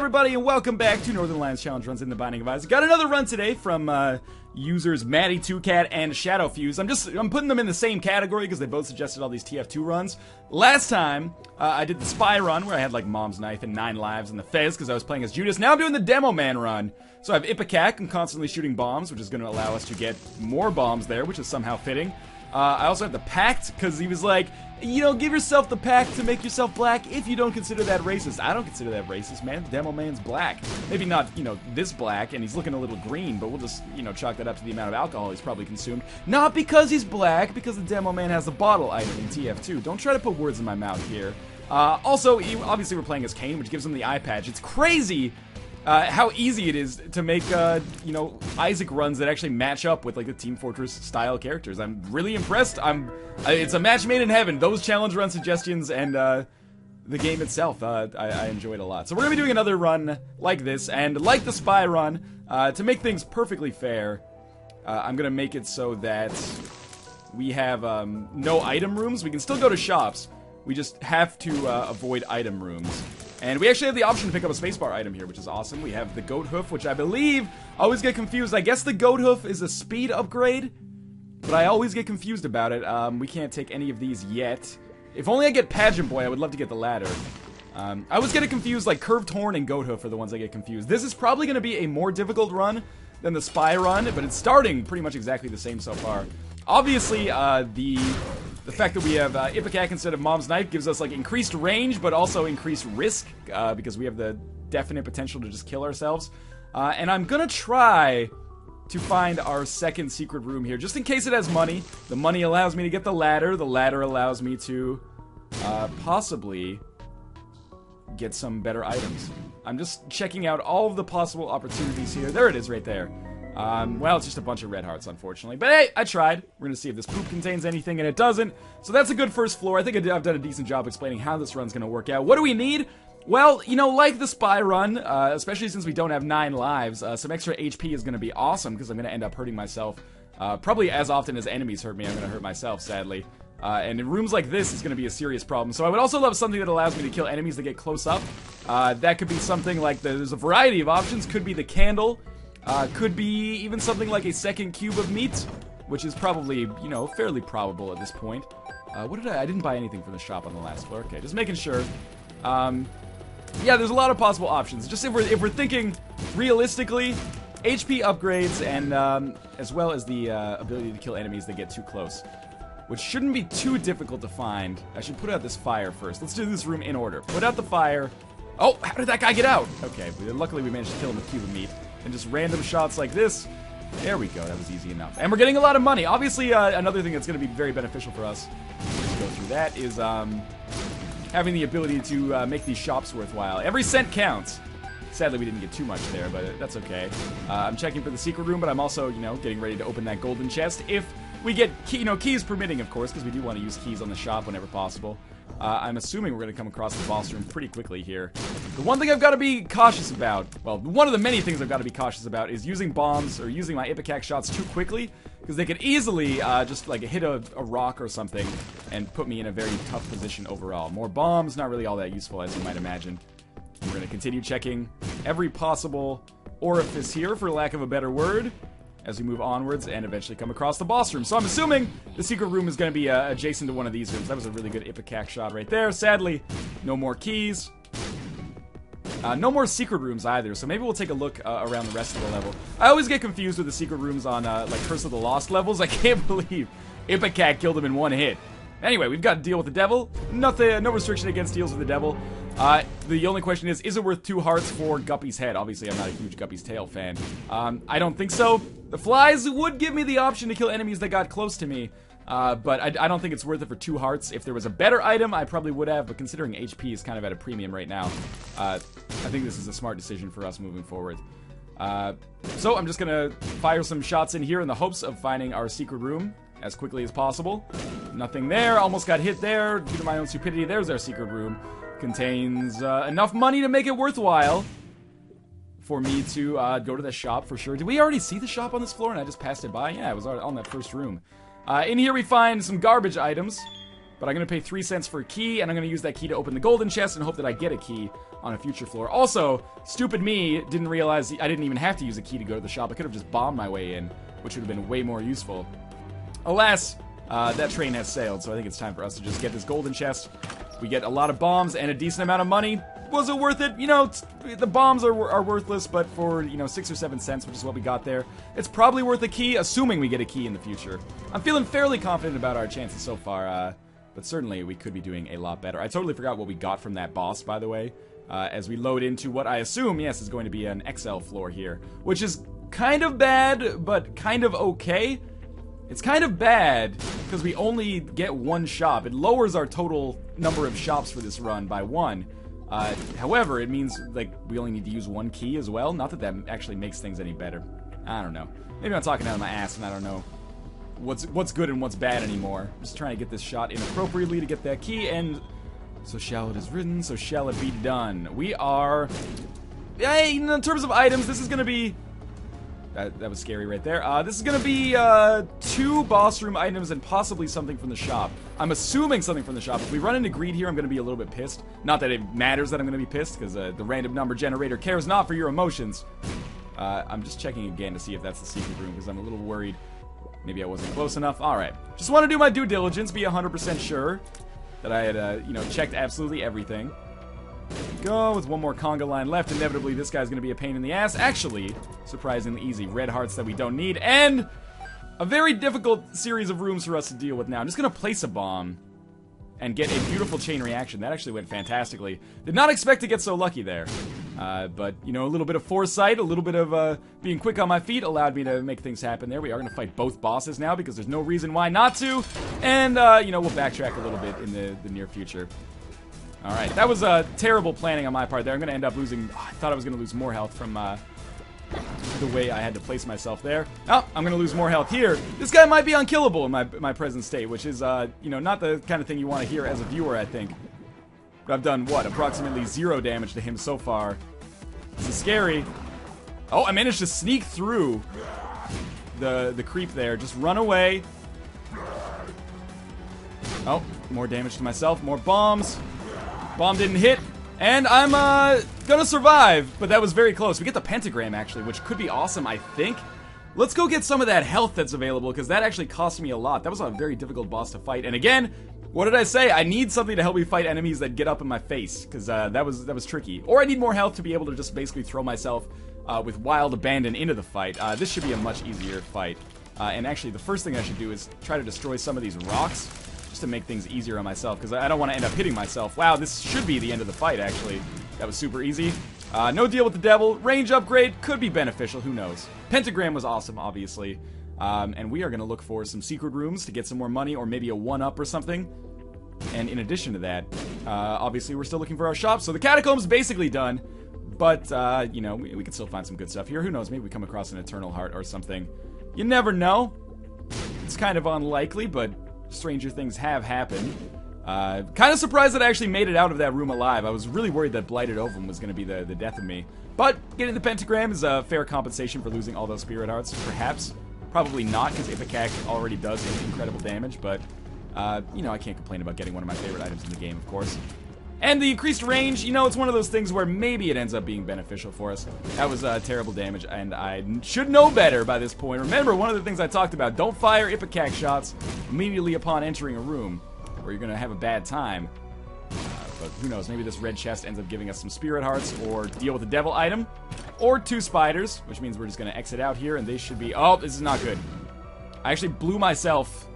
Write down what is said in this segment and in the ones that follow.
everybody, and welcome back to Northernlion's Challenge Runs in the Binding of Isaac. Got another run today from users Maddie2Cat and Shadowfuse. I'm putting them in the same category because they both suggested all these TF2 runs. Last time, I did the Spy run where I had like Mom's Knife and 9 lives and the Fez because I was playing as Judas. Now I'm doing the Demoman run. So I have Ipecac. I'm constantly shooting bombs, which is going to allow us to get more bombs there, which is somehow fitting. I also have the Pact, because he was like, you know, give yourself the Pact to make yourself black if you don't consider that racist. I don't consider that racist, man. Demoman's black. Maybe not, you know, this black, and he's looking a little green, but we'll just, you know, chalk that up to the amount of alcohol he's probably consumed. Not because he's black, because the Demoman has a bottle item in TF2. Don't try to put words in my mouth here. Also, obviously we're playing as Cain, which gives him the eye patch. It's crazy how easy it is to make, you know, Isaac runs that actually match up with, like, the Team Fortress style characters. I'm really impressed. It's a match made in heaven. Those challenge run suggestions and, the game itself, I enjoyed a lot. So we're gonna be doing another run like this, and like the Spy run, to make things perfectly fair, I'm gonna make it so that we have, no item rooms. We can still go to shops. We just have to, avoid item rooms. And we actually have the option to pick up a spacebar item here, which is awesome. We have the Goat Hoof, which I believe, I always get confused. I guess the Goat Hoof is a speed upgrade, but I always get confused about it. We can't take any of these yet. If only I get Pageant Boy, I would love to get the ladder. I always get it confused, like Curved Horn and Goat Hoof are the ones I get confused. This is probably going to be a more difficult run than the Spy run, but it's starting pretty much exactly the same so far. Obviously, the fact that we have Ipecac instead of Mom's Knife gives us like increased range, but also increased risk, because we have the definite potential to just kill ourselves. And I'm gonna try to find our second secret room here, just in case it has money. The money allows me to get the ladder allows me to possibly get some better items. I'm just checking out all of the possible opportunities here. There it is right there. Well, it's just a bunch of red hearts, unfortunately. But hey, I tried. We're gonna see if this poop contains anything, and it doesn't. So that's a good first floor. I think I've done a decent job explaining how this run's gonna work out. What do we need? Well, you know, like the Spy run, especially since we don't have 9 lives, some extra HP is gonna be awesome, because I'm gonna end up hurting myself. Probably as often as enemies hurt me, I'm gonna hurt myself, sadly. And in rooms like this, it's going to be a serious problem. So I would also love something that allows me to kill enemies that get close up. That could be something like, there's a variety of options. Could be the candle. Could be even something like a second cube of meat, which is probably, you know, fairly probable at this point. What did I didn't buy anything from the shop on the last floor. Okay, just making sure. Yeah, there's a lot of possible options. Just if we're thinking realistically, HP upgrades and as well as the ability to kill enemies that get too close, which shouldn't be too difficult to find. I should put out this fire first. Let's do this room in order. Put out the fire. Oh, how did that guy get out? Okay, luckily we managed to kill him with cube of meat. And just random shots like this. There we go, that was easy enough. And we're getting a lot of money. Obviously, another thing that's going to be very beneficial for us, let's go through that, is having the ability to make these shops worthwhile. Every cent counts. Sadly, we didn't get too much there, but that's okay. I'm checking for the secret room, but I'm also, you know, getting ready to open that golden chest. If we get, keys permitting, of course, because we do want to use keys on the shop whenever possible. I'm assuming we're going to come across the boss room pretty quickly here. The one thing I've got to be cautious about, well, one of the many things I've got to be cautious about is using bombs or using my Ipecac shots too quickly, because they could easily just like hit a rock or something and put me in a very tough position overall. More bombs, not really all that useful as you might imagine. We're going to continue checking every possible orifice here, for lack of a better word, as we move onwards and eventually come across the boss room. So I'm assuming the secret room is going to be adjacent to one of these rooms. That was a really good Ipecac shot right there. Sadly, no more keys. No more secret rooms either, so maybe we'll take a look around the rest of the level. I always get confused with the secret rooms on, like, Curse of the Lost levels. I can't believe Ipecac killed him in one hit. Anyway, we've got to deal with the devil. Nothing, no restriction against deals with the devil. The only question is it worth 2 hearts for Guppy's head? Obviously, I'm not a huge Guppy's tail fan. I don't think so. The flies would give me the option to kill enemies that got close to me, but I don't think it's worth it for 2 hearts. If there was a better item, I probably would have, but considering HP is kind of at a premium right now, I think this is a smart decision for us moving forward. So I'm just gonna fire some shots in here in the hopes of finding our secret room as quickly as possible. Nothing there. Almost got hit there due to my own stupidity. There's our secret room. Contains enough money to make it worthwhile for me to go to the shop for sure. Did we already see the shop on this floor and I just passed it by? Yeah, it was on that first room. In here we find some garbage items, But I'm going to pay 3 cents for a key, and I'm going to use that key to open the golden chest and hope that I get a key on a future floor. Also, stupid me didn't realize I didn't even have to use a key to go to the shop. I could have just bombed my way in, which would have been way more useful. Alas, that train has sailed, so I think it's time for us to just get this golden chest. We get a lot of bombs and a decent amount of money. Was it worth it? You know, the bombs are worthless, but for, you know, 6 or 7 cents, which is what we got there, it's probably worth a key, assuming we get a key in the future. I'm feeling fairly confident about our chances so far, but certainly we could be doing a lot better. I totally forgot what we got from that boss, by the way, as we load into what I assume, yes, is going to be an XL floor here, which is kind of bad, but kind of okay. It's kind of bad because we only get one shop. It lowers our total number of shops for this run by 1. However, it means, like, we only need to use 1 key as well. Not that that actually makes things any better. I don't know. Maybe I'm talking out of my ass and I don't know what's good and what's bad anymore. I'm just trying to get this shot in appropriately to get that key, and so shall it is written, so shall it be done. We are... in terms of items, this is going to be... That was scary right there. This is going to be 2 boss room items and possibly something from the shop. I'm assuming something from the shop. If we run into greed here, I'm going to be a little bit pissed. Not that it matters that I'm going to be pissed, because the random number generator cares not for your emotions. I'm just checking again to see if that's the secret room, because I'm a little worried. Maybe I wasn't close enough. Alright. Just want to do my due diligence, be 100% sure that I had, you know, checked absolutely everything. Go with 1 more conga line left. Inevitably, this guy's going to be a pain in the ass. Actually, surprisingly easy. Red hearts that we don't need. And a very difficult series of rooms for us to deal with now. I'm just going to place a bomb and get a beautiful chain reaction. That actually went fantastically. Did not expect to get so lucky there. But, you know, a little bit of foresight, a little bit of being quick on my feet allowed me to make things happen there. We are going to fight both bosses now because there's no reason why not to. And, you know, we'll backtrack a little bit in the near future. Alright, that was terrible planning on my part there. I'm going to end up losing... Oh, I thought I was going to lose more health from the way I had to place myself there. Oh, I'm going to lose more health here. This guy might be unkillable in my present state, which is, you know, not the kind of thing you want to hear as a viewer, I think. But I've done, what, approximately 0 damage to him so far. This is scary. Oh, I managed to sneak through the creep there. Just run away. Oh, more damage to myself. More bombs. Bomb didn't hit, and I'm gonna survive, but that was very close. We get the pentagram, actually, which could be awesome, I think. Let's go get some of that health that's available, because that actually cost me a lot. That was a very difficult boss to fight, and again, what did I say? I need something to help me fight enemies that get up in my face, because that was tricky. Or I need more health to be able to just basically throw myself with wild abandon into the fight. This should be a much easier fight. And actually, the first thing I should do is try to destroy some of these rocks, just to make things easier on myself, because I don't want to end up hitting myself. Wow, this should be the end of the fight, actually. That was super easy. No deal with the devil. Range upgrade could be beneficial, who knows. Pentagram was awesome, obviously. And we are going to look for some secret rooms to get some more money, or maybe a 1-up or something. And in addition to that, obviously we're still looking for our shop, so the Catacombs basically done. But, you know, we can still find some good stuff here. Who knows, maybe we come across an Eternal Heart or something. You never know. It's kind of unlikely, but stranger things have happened. Kind of surprised that I actually made it out of that room alive. I was really worried that Blighted Ovum was going to be the death of me. But getting the pentagram is a fair compensation for losing all those spirit hearts, perhaps. Probably not, because Ipecac already does incredible damage, but, you know, I can't complain about getting one of my favorite items in the game, of course. And the increased range, you know, it's one of those things where maybe it ends up being beneficial for us. That was terrible damage, and I should know better by this point. Remember, one of the things I talked about, don't fire Ipecac shots immediately upon entering a room, or you're going to have a bad time. But who knows, maybe this red chest ends up giving us some spirit hearts, or deal with the devil item, or 2 spiders, which means we're just going to exit out here, and they should be... Oh, this is not good. I actually blew myself,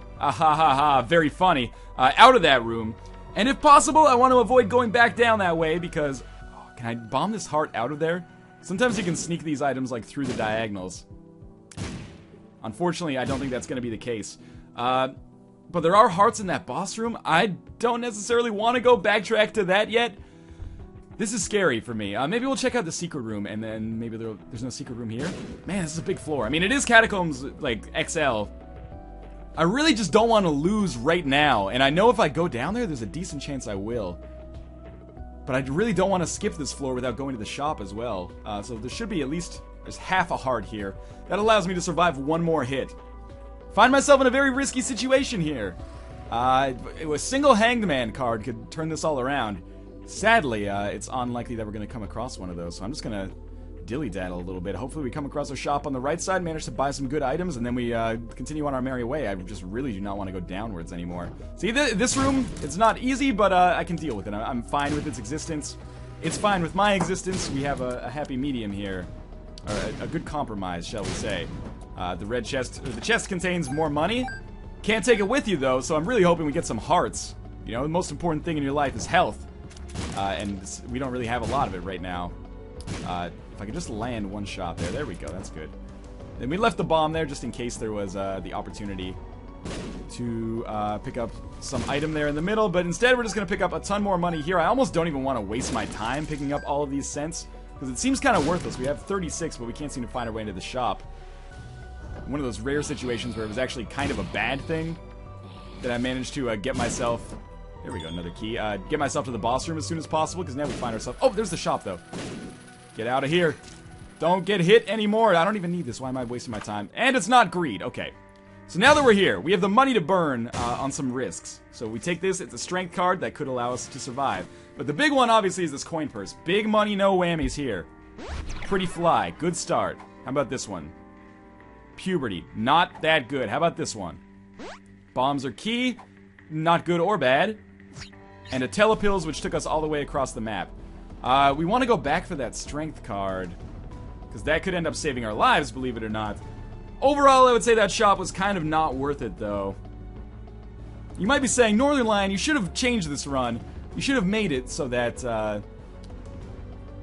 very funny, out of that room. And if possible, I want to avoid going back down that way, because... Oh, can I bomb this heart out of there? Sometimes you can sneak these items, like, through the diagonals. Unfortunately, I don't think that's going to be the case. But there are hearts in that boss room. I don't necessarily want to go backtrack to that yet. This is scary for me. Maybe we'll check out the secret room, and then maybe there's no secret room here? Man, this is a big floor. I mean, it is Catacombs, like, XL. I really just don't want to lose right now, and I know if I go down there, there's a decent chance I will. But I really don't want to skip this floor without going to the shop as well. So there should be at least, there's half a heart here. That allows me to survive 1 more hit. Find myself in a very risky situation here. A single Hanged Man card could turn this all around. Sadly, it's unlikely that we're going to come across one of those, so I'm just going to dilly-daddle a little bit. Hopefully we come across a shop on the right side, manage to buy some good items, and then we continue on our merry way. I just really do not want to go downwards anymore. See, this room, it's not easy, but I can deal with it. I'm fine with its existence. It's fine with my existence. We have a happy medium here. Or a good compromise, shall we say. The chest contains more money. Can't take it with you, though, so I'm really hoping we get some hearts. You know, the most important thing in your life is health. And we don't really have a lot of it right now. If I could just land one shot there. There we go, that's good. Then we left the bomb there just in case there was the opportunity to pick up some item there in the middle, but instead we're just going to pick up a ton more money here. I almost don't even want to waste my time picking up all of these cents, because it seems kind of worthless. We have 36, but we can't seem to find our way into the shop. One of those rare situations where it was actually kind of a bad thing that I managed to get myself... There we go, another key. Get myself to the boss room as soon as possible, because now we find ourselves... Oh, there's the shop, though. Get out of here. Don't get hit anymore. I don't even need this. Why am I wasting my time? And it's not greed. Okay. So now that we're here, we have the money to burn on some risks. So we take this. It's a strength card that could allow us to survive. But the big one, obviously, is this coin purse. Big money, no whammies here. Pretty fly. Good start. How about this one? Puberty. Not that good. How about this one? Bombs are key. Not good or bad. And a telepills, which took us all the way across the map. We want to go back for that strength card, because that could end up saving our lives, believe it or not. Overall, I would say that shop was kind of not worth it, though. You might be saying, Northernlion, you should have changed this run. You should have made it so that,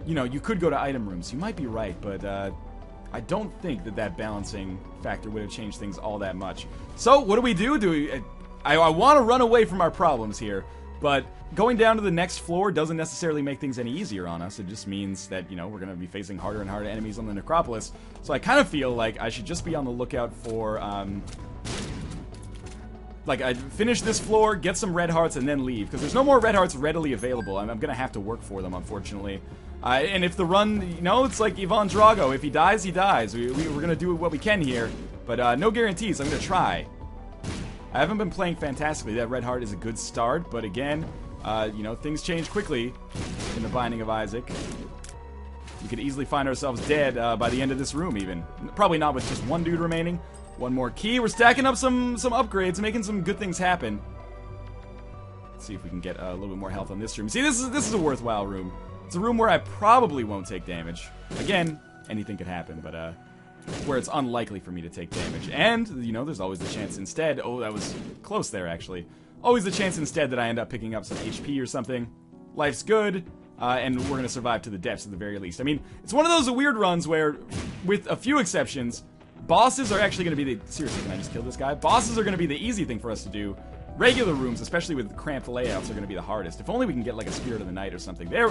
you know, you could go to item rooms. You might be right, but I don't think that balancing factor would have changed things all that much. So, what do? I want to run away from our problems here, but going down to the next floor doesn't necessarily make things any easier on us. It just means that, you know, we're going to be facing harder and harder enemies on the Necropolis. So I kind of feel like I should just be on the lookout for, like, I'd finish this floor, get some red hearts, and then leave. Because there's no more red hearts readily available. I'm going to have to work for them, unfortunately. And if the run, you know, it's like Ivan Drago. If he dies, he dies. We're going to do what we can here. But no guarantees. I'm going to try. I haven't been playing fantastically. That red heart is a good start. But again... you know, things change quickly in the Binding of Isaac. We could easily find ourselves dead by the end of this room, even. Probably not with just one dude remaining. One more key. We're stacking up some upgrades, making some good things happen. Let's see if we can get a little bit more health on this room. See, this is a worthwhile room. It's a room where I probably won't take damage. Again, anything could happen, but where it's unlikely for me to take damage. And, you know, there's always the chance instead... Oh, that was close there, actually. Always the chance instead that I end up picking up some HP or something. Life's good, and we're going to survive to the depths at the very least. I mean, it's one of those weird runs where, with a few exceptions, bosses are actually going to be the... Seriously, can I just kill this guy? Bosses are going to be the easy thing for us to do. Regular rooms, especially with cramped layouts, are going to be the hardest. If only we can get, like, a Spirit of the Night or something. There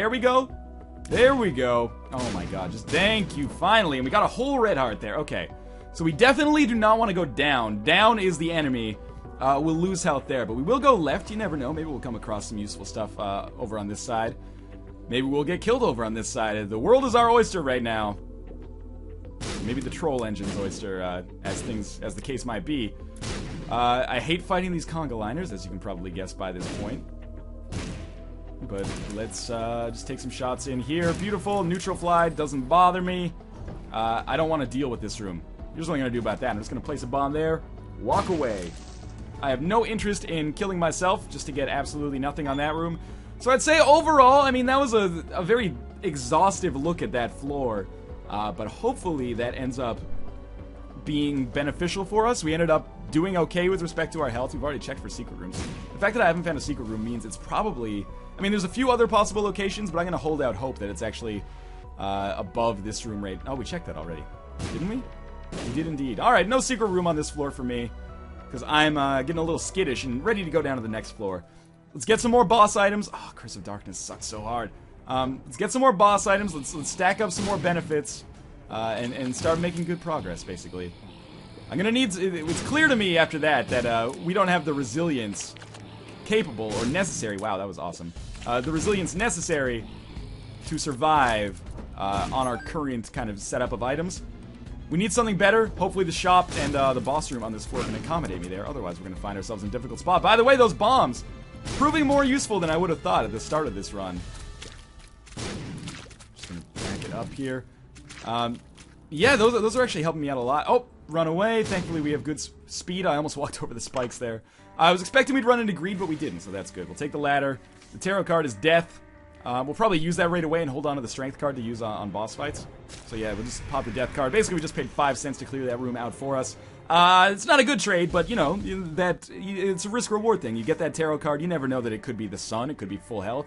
we go. There we go. Oh my god, just thank you, finally. And we got a whole red heart there. Okay. So we definitely do not want to go down. Down is the enemy. We'll lose health there, but we will go left. You never know. Maybe we'll come across some useful stuff over on this side. Maybe we'll get killed over on this side. The world is our oyster right now. Maybe the troll engine's oyster, as the case might be. I hate fighting these conga liners, as you can probably guess by this point. But let's just take some shots in here. Beautiful. Neutral fly doesn't bother me. I don't want to deal with this room. Here's what I'm going to do about that. I'm just going to place a bomb there. Walk away. I have no interest in killing myself just to get absolutely nothing on that room. So I'd say overall, I mean, that was a very exhaustive look at that floor. But hopefully that ends up being beneficial for us. We ended up doing okay with respect to our health. We've already checked for secret rooms. The fact that I haven't found a secret room means it's probably... I mean, there's a few other possible locations, but I'm going to hold out hope that it's actually above this room rate. Oh, we checked that already. Didn't we? We did indeed. Alright, no secret room on this floor for me. Because I'm getting a little skittish and ready to go down to the next floor. Let's get some more boss items. Oh, Curse of Darkness sucks so hard. Let's get some more boss items. Let's stack up some more benefits. And start making good progress, basically. I'm gonna need... It's clear to me after that we don't have the resilience capable or necessary... Wow, that was awesome. The resilience necessary to survive on our current kind of setup of items. We need something better. Hopefully the shop and the boss room on this floor can accommodate me there. Otherwise, we're going to find ourselves in a difficult spot. By the way, those bombs proving more useful than I would have thought at the start of this run. Just going to back it up here. Yeah, those are actually helping me out a lot. Oh, run away. Thankfully, we have good speed. I almost walked over the spikes there. I was expecting we'd run into greed, but we didn't, so that's good. We'll take the ladder. The tarot card is death. We'll probably use that right away and hold on to the strength card to use on boss fights. So yeah, we'll just pop the death card. Basically, we just paid 5 cents to clear that room out for us. It's not a good trade, but, you know, it's a risk-reward thing. You get that tarot card, you never know that it could be the sun, it could be full health.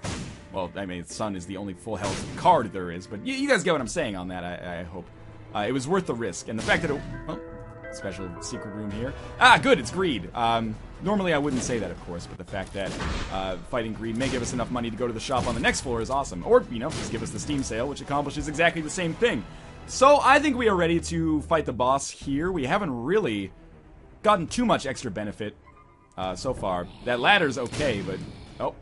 Well, I mean, the sun is the only full health card there is, but you guys get what I'm saying on that, I hope. It was worth the risk, and the fact that it... Well, special secret room here. Ah, good, it's greed. Normally I wouldn't say that, of course, but the fact that fighting greed may give us enough money to go to the shop on the next floor is awesome. Or, you know, just give us the Steam sale, which accomplishes exactly the same thing. So, I think we are ready to fight the boss here. We haven't really gotten too much extra benefit so far. That ladder's okay, but... Oh.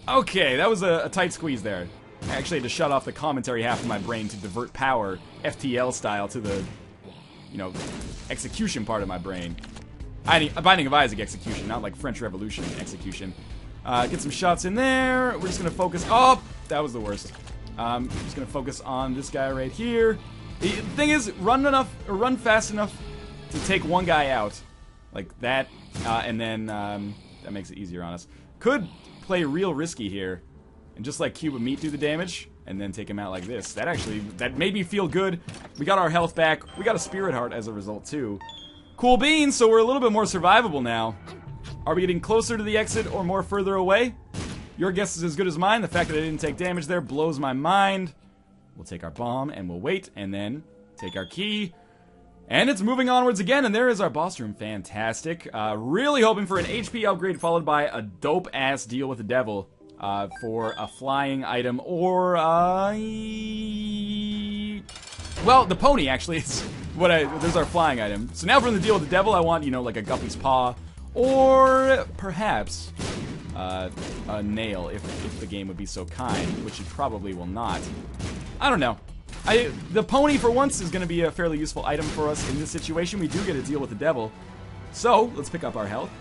Okay, that was a tight squeeze there. I actually had to shut off the commentary half of my brain to divert power, FTL style, to the, you know, execution part of my brain. Binding of Isaac execution, not like French Revolution execution. Get some shots in there. We're just gonna focus. Oh, that was the worst. Just gonna focus on this guy right here. The thing is, run fast enough to take one guy out, like that, and then that makes it easier on us. Could play real risky here, and just like cube of meat do the damage, and then take him out like this. That made me feel good. We got our health back. We got a spirit heart as a result too. Cool beans, so we're a little bit more survivable now. Are we getting closer to the exit or more further away? Your guess is as good as mine. The fact that I didn't take damage there blows my mind. We'll take our bomb and we'll wait, and then take our key. And it's moving onwards again, and there is our boss room. Fantastic. Really hoping for an HP upgrade followed by a dope-ass deal with the devil for a flying item or... Well, the pony, actually, is there's our flying item. So now from the deal with the devil, I want, you know, like a guppy's paw, or perhaps a nail, if the game would be so kind, which it probably will not. I don't know. The pony, for once, is going to be a fairly useful item for us in this situation. We do get a deal with the devil. So, let's pick up our health.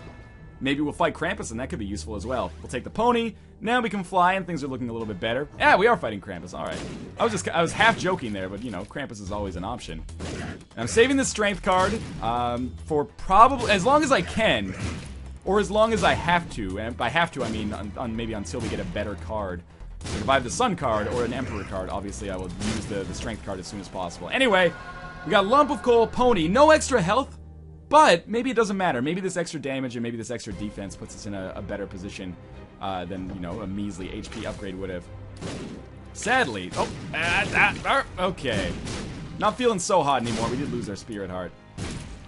Maybe we'll fight Krampus, and that could be useful as well. We'll take the pony. Now we can fly, and things are looking a little bit better. Yeah, we are fighting Krampus. All right. I was half joking there, but, you know, Krampus is always an option. I'm saving the strength card for probably as long as I can, or as long as I have to. And by have to, I mean maybe until we get a better card. Like if I have the Sun card or an Emperor card, obviously I will use the strength card as soon as possible. Anyway, we got Lump of Coal, Pony, no extra health. But maybe it doesn't matter. Maybe this extra damage and maybe this extra defense puts us in a better position than, you know, a measly HP upgrade would have. Sadly. Oh, okay. Not feeling so hot anymore. We did lose our spirit heart.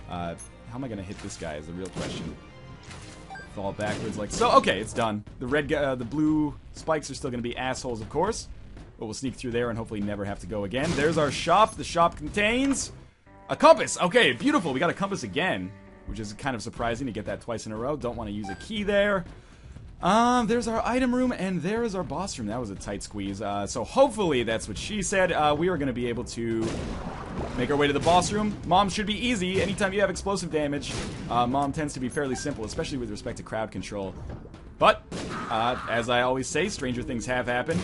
How am I going to hit this guy is the real question. Fall backwards like so. Okay, it's done. The blue spikes are still going to be assholes, of course. But we'll sneak through there and hopefully never have to go again. There's our shop. The shop contains... a compass! Okay, beautiful. We got a compass again, which is kind of surprising to get that twice in a row. Don't want to use a key there. There's our item room, and there is our boss room. That was a tight squeeze. So hopefully that's what she said. We are going to be able to make our way to the boss room. Mom should be easy. Anytime you have explosive damage, Mom tends to be fairly simple, especially with respect to crowd control. But, as I always say, stranger things have happened.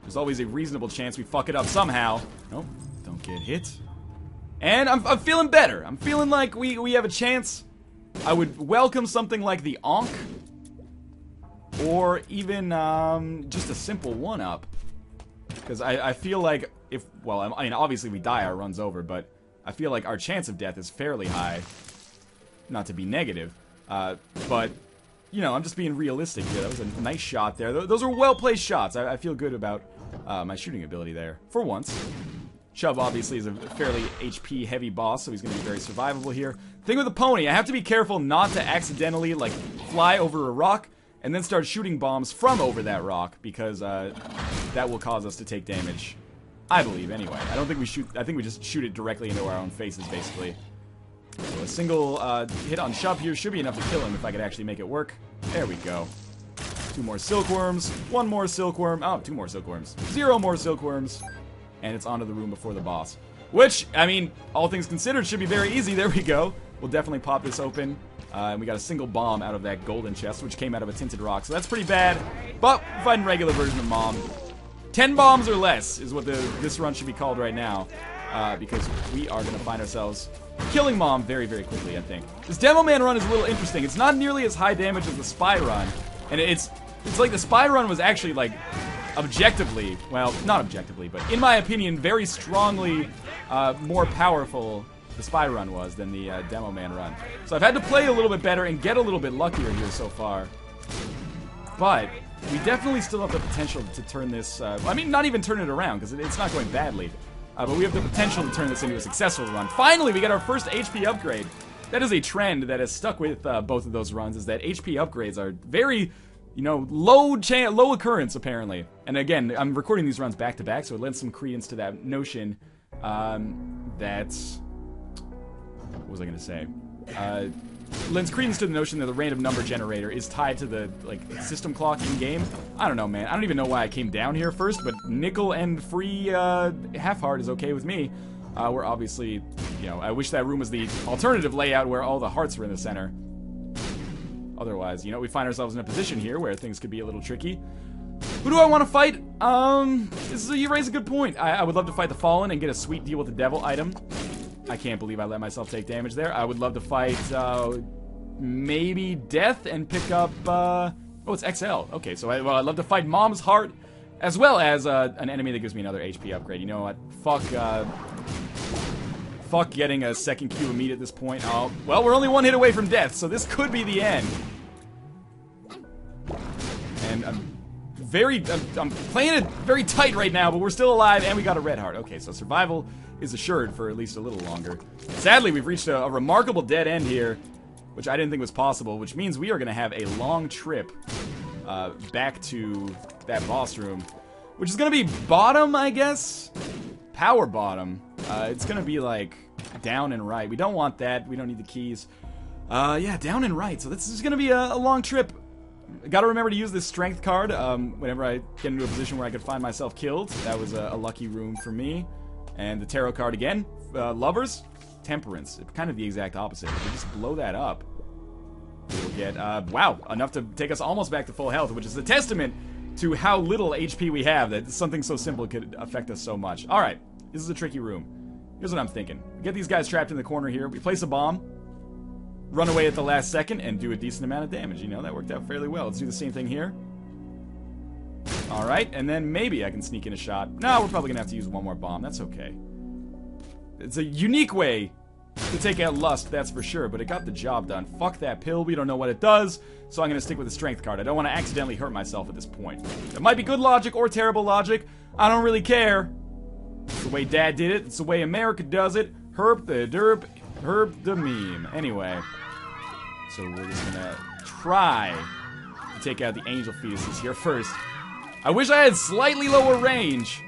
There's always a reasonable chance we fuck it up somehow. Nope, don't get hit. And I'm feeling better. I'm feeling like we have a chance. I would welcome something like the Ankh. Or even just a simple 1-up. Because I feel like if... Well, I mean, obviously we die, our run's over. But I feel like our chance of death is fairly high. Not to be negative. But, you know, I'm just being realistic here. That was a nice shot there. Those are well-placed shots. I feel good about my shooting ability there. For once. Chubb obviously is a fairly HP heavy boss, so he's going to be very survivable here. Thing with the pony, I have to be careful not to accidentally, like, fly over a rock and then start shooting bombs from over that rock, because that will cause us to take damage. I believe, anyway. I don't think we shoot... I think we just shoot it directly into our own faces, basically. So a single hit on Chubb here should be enough to kill him if I could actually make it work. There we go. 2 more silkworms, 1 more silkworm. Oh, 2 more silkworms. 0 more silkworms. And it's onto the room before the boss. Which, I mean, all things considered, should be very easy. There we go. We'll definitely pop this open. And we got a single bomb out of that golden chest, which came out of a tinted rock. So that's pretty bad. But we're fighting regular version of Mom. 10 bombs or less is what this run should be called right now. Because we are going to find ourselves killing Mom very, very quickly, I think. This Demoman run is a little interesting. It's not nearly as high damage as the Spy run. And it's like the Spy run was actually, like, objectively, well, not objectively, but in my opinion, very strongly more powerful the Spy run was than the Demoman run. So I've had to play a little bit better and get a little bit luckier here so far. But we definitely still have the potential to turn this, I mean, not even turn it around, because it's not going badly. But we have the potential to turn this into a successful run. Finally, we got our first HP upgrade. That is a trend that has stuck with both of those runs, is that HP upgrades are very, you know, low occurrence, apparently. And again, I'm recording these runs back to back, so it lends some credence to that notion that... What was I going to say? Lends credence to the notion that the random number generator is tied to the, like, system clock in-game. I don't know, man. I don't even know why I came down here first, but nickel and free half-heart is okay with me. We're obviously, you know, I wish that room was the alternative layout where all the hearts were in the center. Otherwise, you know, we find ourselves in a position here where things could be a little tricky. Who do I want to fight? You raise a good point. I would love to fight the Fallen and get a sweet deal with the Devil item. I can't believe I let myself take damage there. I would love to fight, maybe Death and pick up, oh, it's XL. Okay, so I'd love to fight Mom's Heart, as well as an enemy that gives me another HP upgrade. You know what? Fuck getting a second Q of meat at this point. Oh, well, we're only one hit away from death, so this could be the end. And I'm playing it very tight right now, but we're still alive, and we got a red heart. Okay, so survival is assured for at least a little longer. Sadly, we've reached a remarkable dead end here, which I didn't think was possible, which means we are going to have a long trip back to that boss room, which is going to be bottom, I guess? Power bottom. It's going to be, like, down and right. We don't want that. We don't need the keys. Yeah, down and right. So this is going to be a long trip. Got to remember to use this strength card whenever I get into a position where I could find myself killed. That was a lucky room for me. And the tarot card again. Lovers, temperance. Kind of the exact opposite. If we just blow that up, we'll get, wow, enough to take us almost back to full health, which is a testament to how little HP we have, that something so simple could affect us so much. Alright, this is a tricky room. Here's what I'm thinking. We get these guys trapped in the corner here. We place a bomb, run away at the last second, and do a decent amount of damage. You know, that worked out fairly well. Let's do the same thing here. Alright, and then maybe I can sneak in a shot. No, we're probably going to have to use one more bomb. That's okay. It's a unique way to take out Lust, that's for sure, but it got the job done. Fuck that pill, we don't know what it does, so I'm going to stick with the strength card. I don't want to accidentally hurt myself at this point. It might be good logic or terrible logic. I don't really care. It's the way Dad did it. It's the way America does it. Herb the derp, herb the meme. Anyway, so we're just going to try to take out the angel fetuses here first. I wish I had slightly lower range.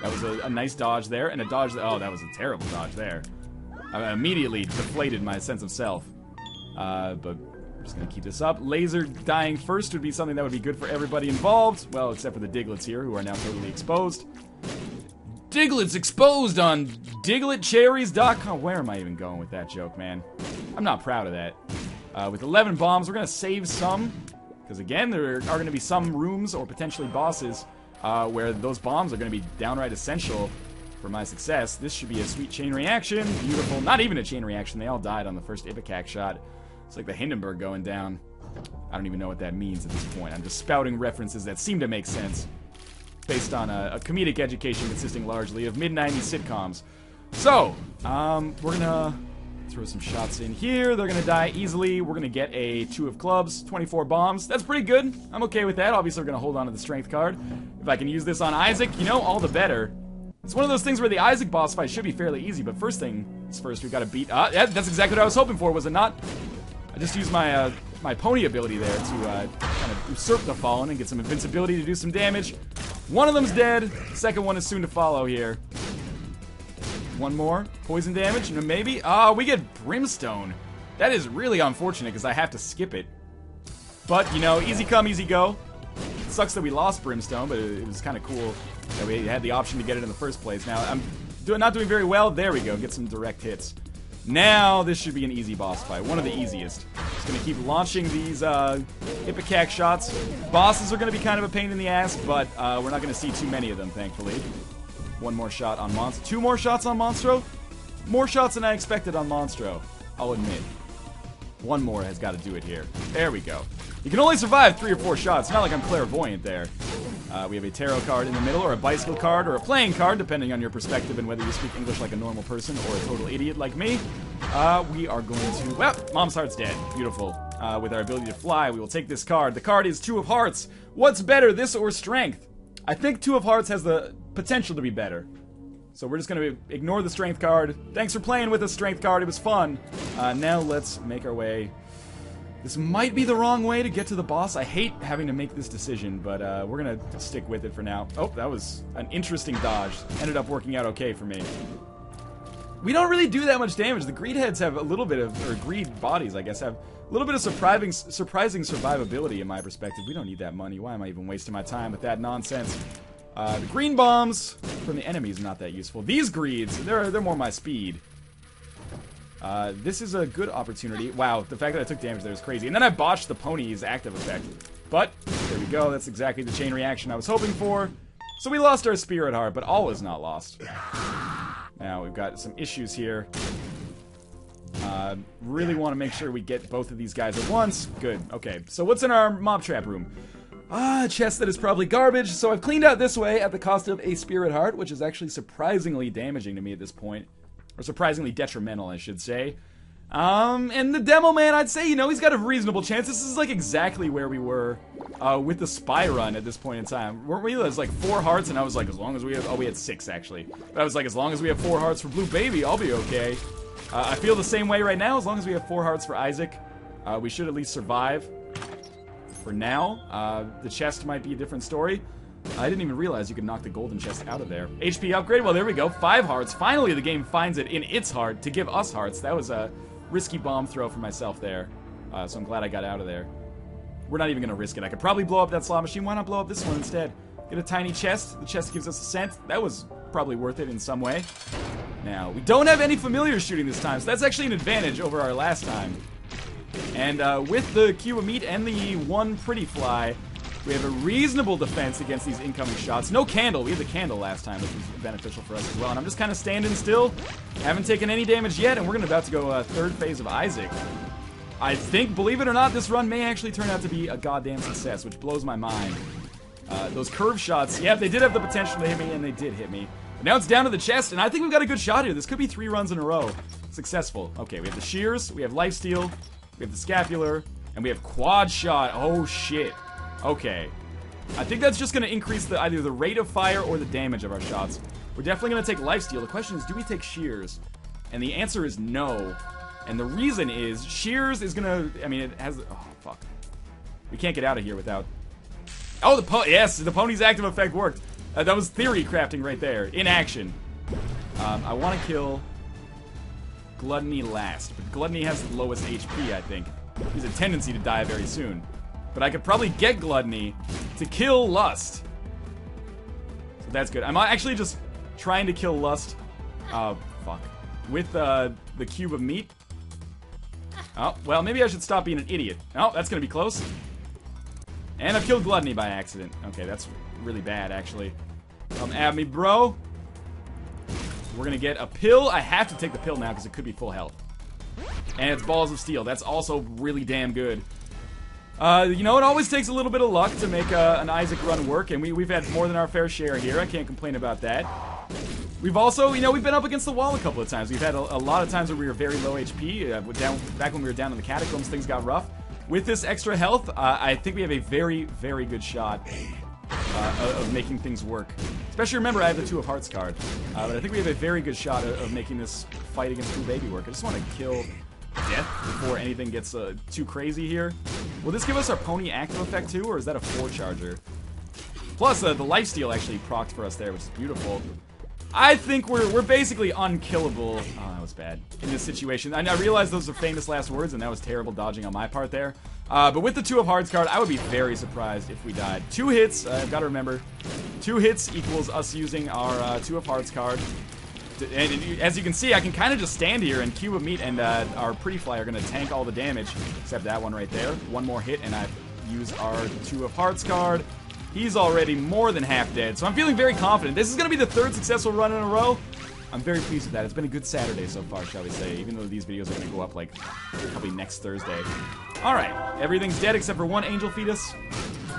That was a nice dodge there, and a dodge... Oh, that was a terrible dodge there. I immediately deflated my sense of self. But I'm just going to keep this up. Laser dying first would be something that would be good for everybody involved. Well, except for the Diglets here, who are now totally exposed. Diglets exposed on DigletCherries.com. Where am I even going with that joke, man? I'm not proud of that. With 11 bombs, we're going to save some. Because again, there are going to be some rooms or potentially bosses where those bombs are going to be downright essential for my success. This should be a sweet chain reaction. Beautiful. Not even a chain reaction. They all died on the first Ipecac shot. It's like the Hindenburg going down. I don't even know what that means at this point. I'm just spouting references that seem to make sense based on a comedic education consisting largely of mid-90s sitcoms. So, we're going to throw some shots in here. They're going to die easily. We're going to get a 2 of clubs, 24 bombs. That's pretty good. I'm okay with that. Obviously, we're going to hold on to the strength card. If I can use this on Isaac, you know, all the better. It's one of those things where the Isaac boss fight should be fairly easy, but first things first, we've got to beat... yeah, that's exactly what I was hoping for, was it not? I just used my my pony ability there to kind of usurp the Fallen and get some invincibility to do some damage. One of them's dead. The second one is soon to follow here. One more. Poison damage, maybe? Oh, we get Brimstone. That is really unfortunate because I have to skip it. But, you know, easy come, easy go. It sucks that we lost Brimstone, but it was kind of cool that we had the option to get it in the first place. Now, not doing very well. There we go. Get some direct hits. Now, this should be an easy boss fight. One of the easiest. Just going to keep launching these Ipecac shots. Bosses are going to be kind of a pain in the ass, but we're not going to see too many of them, thankfully. One more shot on Monstro. 2 more shots on Monstro? More shots than I expected on Monstro, I'll admit. One more has got to do it here. There we go. You can only survive 3 or 4 shots. It's not like I'm clairvoyant there. We have a tarot card in the middle, or a bicycle card, or a playing card, depending on your perspective and whether you speak English like a normal person or a total idiot like me. We are going to... Well, Mom's Heart's dead. Beautiful. With our ability to fly, we will take this card. The card is 2 of Hearts. What's better, this or Strength? I think 2 of Hearts has the potential to be better. So we're just going to ignore the Strength card. Thanks for playing with the Strength card. It was fun. Now let's make our way... This might be the wrong way to get to the boss. I hate having to make this decision, but we're going to stick with it for now. Oh, that was an interesting dodge. Ended up working out okay for me. We don't really do that much damage. The greed heads have a little bit of... Or greed bodies, I guess, have a little bit of surprising survivability in my perspective. We don't need that money. Why am I even wasting my time with that nonsense? The green bombs from the enemies are not that useful. These greeds, they're more my speed. This is a good opportunity. Wow, the fact that I took damage there is crazy. And then I botched the pony's active effect. But, there we go. That's exactly the chain reaction I was hoping for. So we lost our Spirit Heart, but all is not lost. Now, we've got some issues here. Really want to make sure we get both of these guys at once. Good. Okay, so what's in our mob trap room? A chest that is probably garbage. So I've cleaned out this way at the cost of a Spirit Heart, which is actually surprisingly damaging to me at this point. Or surprisingly detrimental, I should say. And the Demoman, I'd say, you know, he's got a reasonable chance. This is, like, exactly where we were with the spy run at this point in time. Weren't we? It was, like, 4 hearts, and I was like, as long as we have... Oh, we had 6, actually. But I was like, as long as we have 4 hearts for Blue Baby, I'll be okay. I feel the same way right now. As long as we have 4 hearts for Isaac, we should at least survive. For now, the chest might be a different story. I didn't even realize you could knock the golden chest out of there. HP upgrade, well, there we go. 5 hearts. Finally, the game finds it in its heart to give us hearts. That was a risky bomb throw for myself there. So I'm glad I got out of there. We're not even going to risk it. I could probably blow up that slot machine. Why not blow up this one instead? Get a tiny chest. The chest gives us a scent. That was probably worth it in some way. Now, we don't have any familiars shooting this time, so that's actually an advantage over our last time. And with the cube of meat and the one pretty fly, we have a reasonable defense against these incoming shots. No candle. We had the candle last time, which was beneficial for us as well. And I'm just kind of standing still. Haven't taken any damage yet, and we're about to go third phase of Isaac. I think, believe it or not, this run may actually turn out to be a goddamn success, which blows my mind. Those curve shots, yeah, they did have the potential to hit me, and they did hit me. But now it's down to the chest, and I think we've got a good shot here. This could be 3 runs in a row. Successful. Okay, we have the shears, we have lifesteal, we have the scapular, and we have quad shot. Oh, shit. Okay. I think that's just going to increase either the rate of fire or the damage of our shots. We're definitely going to take lifesteal. The question is, do we take shears? And the answer is no. And the reason is, shears is going to... I mean, it has... Oh, fuck. We can't get out of here without... Oh, yes, the pony's active effect worked. That was theory crafting right there. In action. I want to kill Gluttony last. But Gluttony has the lowest HP, I think. He has a tendency to die very soon. But I could probably get Gluttony to kill Lust. So that's good. I'm actually just trying to kill Lust. Oh, fuck. With the cube of meat. Oh, well, maybe I should stop being an idiot. Oh, that's going to be close. And I've killed Gluttony by accident. Okay, that's really bad, actually. Come at me, bro. We're going to get a pill. I have to take the pill now because it could be full health. And it's Balls of Steel. That's also really damn good. You know, it always takes a little bit of luck to make an Isaac run work, and we've had more than our fair share here. I can't complain about that. We've also, you know, we've been up against the wall a couple of times. We've had a lot of times where we were very low HP. Back when we were down in the Catacombs, things got rough. With this extra health, I think we have a very, very good shot of making things work. Especially, remember, I have the 2 of Hearts card. But I think we have a very good shot of making this fight against Blue Baby work. I just want to kill Death before anything gets too crazy here. Will this give us our pony active effect too, or is that a 4 charger? Plus, the lifesteal actually procced for us there, which is beautiful. I think we're basically unkillable. Oh, that was bad in this situation. I realize those are famous last words, and that was terrible dodging on my part there. But with the 2 of Hearts card, I would be very surprised if we died. 2 hits, I've got to remember, 2 hits equals us using our 2 of Hearts card And as you can see, I can kind of just stand here, and Cube of Meat and our Pretty Fly are going to tank all the damage, except that one right there. One more hit, and I use our 2 of Hearts card. He's already more than half dead, so I'm feeling very confident. This is going to be the 3rd successful run in a row. I'm very pleased with that. It's been a good Saturday so far, shall we say, even though these videos are going to go up, like, probably next Thursday. Alright, everything's dead except for one Angel Fetus.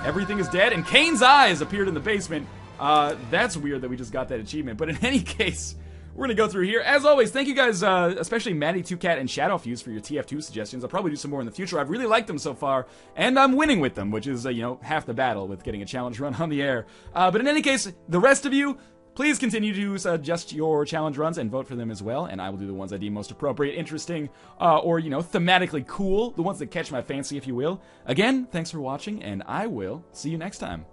Everything is dead, and Kane's eyes appeared in the basement. That's weird that we just got that achievement, but in any case, we're gonna go through here. As always, thank you guys, especially Maddie2Cat and Shadowfuse for your TF2 suggestions. I'll probably do some more in the future. I've really liked them so far, and I'm winning with them, which is, you know, half the battle with getting a challenge run on the air. But in any case, the rest of you, please continue to suggest your challenge runs and vote for them as well, and I will do the ones I deem most appropriate, interesting, or, you know, thematically cool, the ones that catch my fancy, if you will. Again, thanks for watching, and I will see you next time.